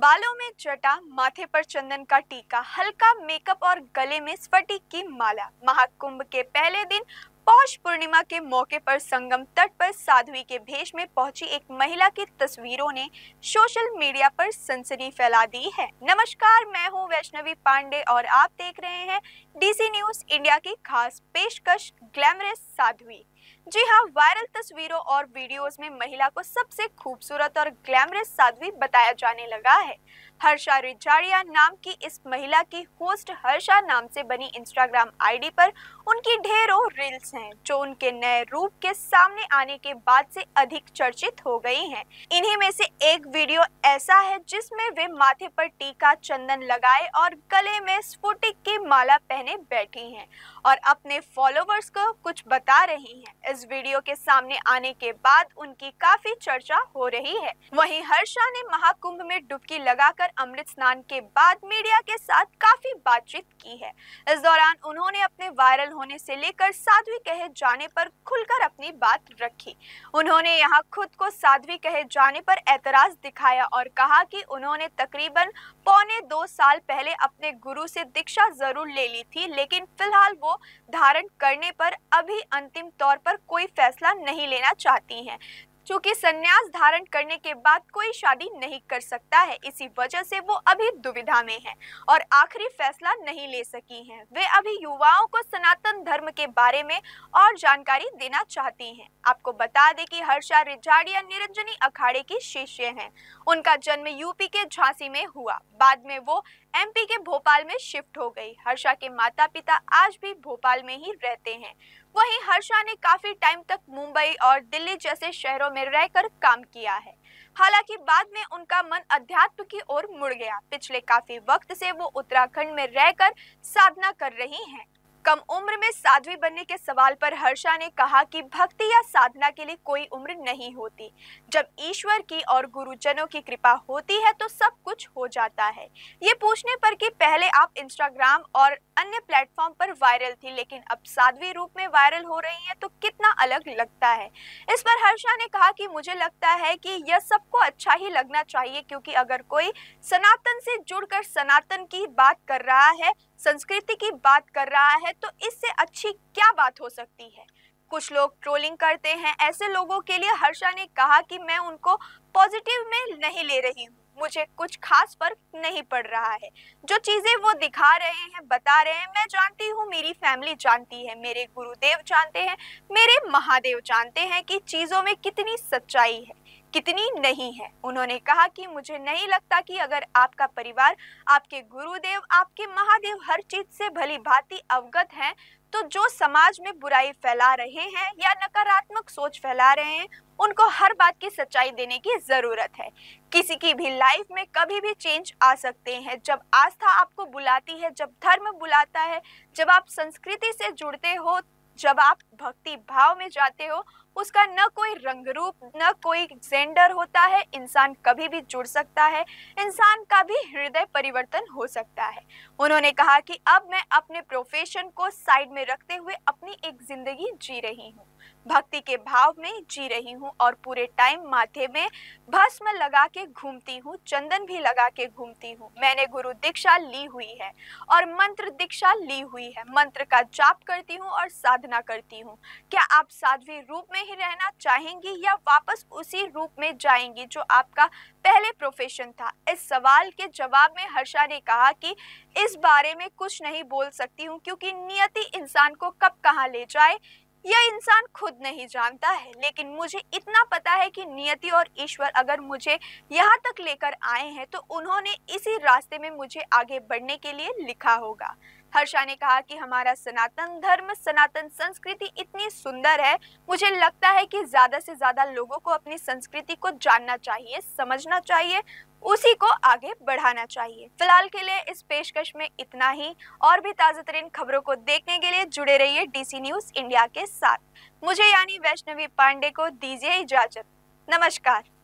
बालों में जटा, माथे पर चंदन का टीका, हल्का मेकअप और गले में स्फटिक की माला। महाकुंभ के पहले दिन पौष पूर्णिमा के मौके पर संगम तट पर साध्वी के भेष में पहुंची एक महिला की तस्वीरों ने सोशल मीडिया पर सनसनी फैला दी है। नमस्कार, मैं हूं वैष्णवी पांडे और आप देख रहे हैं डीसी न्यूज इंडिया की खास पेशकश ग्लैमरस साध्वी। जी हाँ, वायरल तस्वीरों और वीडियोस में महिला को सबसे खूबसूरत और ग्लैमरस साध्वी बताया जाने लगा है। हर्षा रिजाड़िया नाम की इस महिला की होस्ट हर्षा नाम से बनी इंस्टाग्राम आईडी पर उनकी ढेरों रील्स हैं, जो उनके नए रूप के सामने आने के बाद से अधिक चर्चित हो गई हैं। इन्हीं में से एक वीडियो ऐसा है जिसमें वे माथे पर टीका, चंदन लगाए और गले में स्फटिक की माला पहने बैठी हैं और अपने फॉलोवर्स को कुछ बता रही हैं। इस वीडियो के सामने आने के बाद उनकी काफी चर्चा हो रही है। वहीं हर्षा ने महाकुंभ में डुबकी लगाकर अमृत स्नान के बाद मीडिया के साथ काफी बातचीत की है। इस दौरान उन्होंने अपने वायरल होने से लेकर साध्वी कहे जाने पर खुलकर अपनी बात रखी। उन्होंने यहां खुद को साध्वी कहे जाने पर ऐतराज दिखाया और कहा कि उन्होंने तकरीबन 1.25 साल पहले अपने गुरु से दीक्षा जरूर ले ली थी, लेकिन फिलहाल वो धारण करने पर अभी अंतिम तौर पर कोई फैसला नहीं लेना चाहती हैं, क्योंकि संन्यास धारण करने के बाद कोई शादी नहीं कर सकता है। इसी वजह से वो अभी दुविधा में हैं और आखिरी फैसला नहीं ले सकी हैं। वे अभी युवाओं को सनातन धर्म के बारे में और जानकारी देना चाहती हैं। आपको बता दें कि हर्षा रिजाड़िया निरंजनी अखाड़े की शिष्य हैं। उनका जन्म यूपी के झांसी में हुआ, बाद में वो एमपी के भोपाल में शिफ्ट हो गई। हर्षा के माता पिता आज भी भोपाल में ही रहते हैं। वहीं हर्षा ने काफी टाइम तक मुंबई और दिल्ली जैसे शहरों में रहकर काम किया है। हालांकि बाद में उनका मन अध्यात्म की ओर मुड़ गया। पिछले काफी वक्त से वो उत्तराखंड में रहकर साधना कर रही हैं। कम उम्र में साध्वी बनने के सवाल पर हर्षा ने कहा कि भक्ति या साधना के लिए कोई उम्र नहीं होती। जब ईश्वर की और गुरुजनों की कृपा होती है तो सब कुछ हो जाता है। ये पूछने पर कि पहले आप इंस्टाग्राम और अन्य प्लेटफॉर्म पर वायरल थी, लेकिन अब साध्वी रूप में वायरल हो रही हैं, तो कितना अलग लगता है। इस पर हर्षा ने कहा कि मुझे लगता है कि यह सबको अच्छा ही लगना चाहिए, क्योंकि अगर कोई सनातन से जुड़कर सनातन की बात कर रहा है, संस्कृति की बात कर रहा है, तो इससे अच्छी क्या बात हो सकती है। कुछ लोग ट्रोलिंग करते हैं, ऐसे लोगों के लिए हर्षा ने कहा कि मैं उनको पॉजिटिव में नहीं ले रही हूँ, मुझे कुछ खास फर्क नहीं पड़ रहा है। जो चीजें वो दिखा रहे हैं, बता रहे हैं, मैं जानती हूँ, मेरी फैमिली जानती है, मेरे गुरुदेव जानते हैं, मेरे महादेव जानते हैं कि चीजों में कितनी सच्चाई है, कितनी नहीं है। उन्होंने कहा कि मुझे नहीं लगता कि अगर आपका परिवार, आपके गुरुदेव, आपके महादेव हर चीज से भली भांति अवगत हैं, तो जो समाज में बुराई फैला रहे हैं या नकारात्मक सोच फैला रहे हैं, उनको हर बात की सच्चाई देने की जरूरत है। किसी की भी लाइफ में कभी भी चेंज आ सकते हैं। जब आस्था आपको बुलाती है, जब धर्म बुलाता है, जब आप संस्कृति से जुड़ते हो, जब आप भक्ति भाव में जाते हो, उसका न कोई रंग रूप, न कोई जेंडर होता है। इंसान कभी भी जुड़ सकता है, इंसान का भी हृदय परिवर्तन हो सकता है। उन्होंने कहा कि अब मैं अपने प्रोफेशन को साइड में रखते हुए अपनी एक जिंदगी जी रही हूँ, भक्ति के भाव में जी रही हूँ और पूरे टाइम माथे में भस्म लगा के घूमती हूँ, चंदन भी लगा के घूमती हूँ। मैंने गुरु दीक्षा ली हुई है और मंत्र दीक्षा ली हुई है, मंत्र का जाप करती हूँ और साधना करती हूँ। क्या आप साध्वी रूप में ही रहना चाहेंगी या वापस उसी रूप में जाएंगी जो आपका पहले प्रोफेशन था? इस सवाल के जवाब में हर्षा ने कहा कि इस बारे में कुछ नहीं बोल सकती हूँ, क्योंकि नियति इंसान को कब कहाँ ले जाए यह इंसान खुद नहीं जानता है। लेकिन मुझे इतना पता है कि नियति और ईश्वर अगर मुझे यहाँ तक लेकर आए हैं, तो उन्होंने इसी रास्ते में मुझे आगे बढ़ने के लिए लिखा होगा। हर्षा ने कहा कि हमारा सनातन धर्म, सनातन संस्कृति इतनी सुंदर है, मुझे लगता है कि ज्यादा से ज्यादा लोगों को अपनी संस्कृति को जानना चाहिए, समझना चाहिए, उसी को आगे बढ़ाना चाहिए। फिलहाल के लिए इस पेशकश में इतना ही। और भी ताज़ा तरीन खबरों को देखने के लिए जुड़े रहिए डीसी न्यूज इंडिया के साथ। मुझे यानी वैष्णवी पांडे को दीजिए इजाजत। नमस्कार।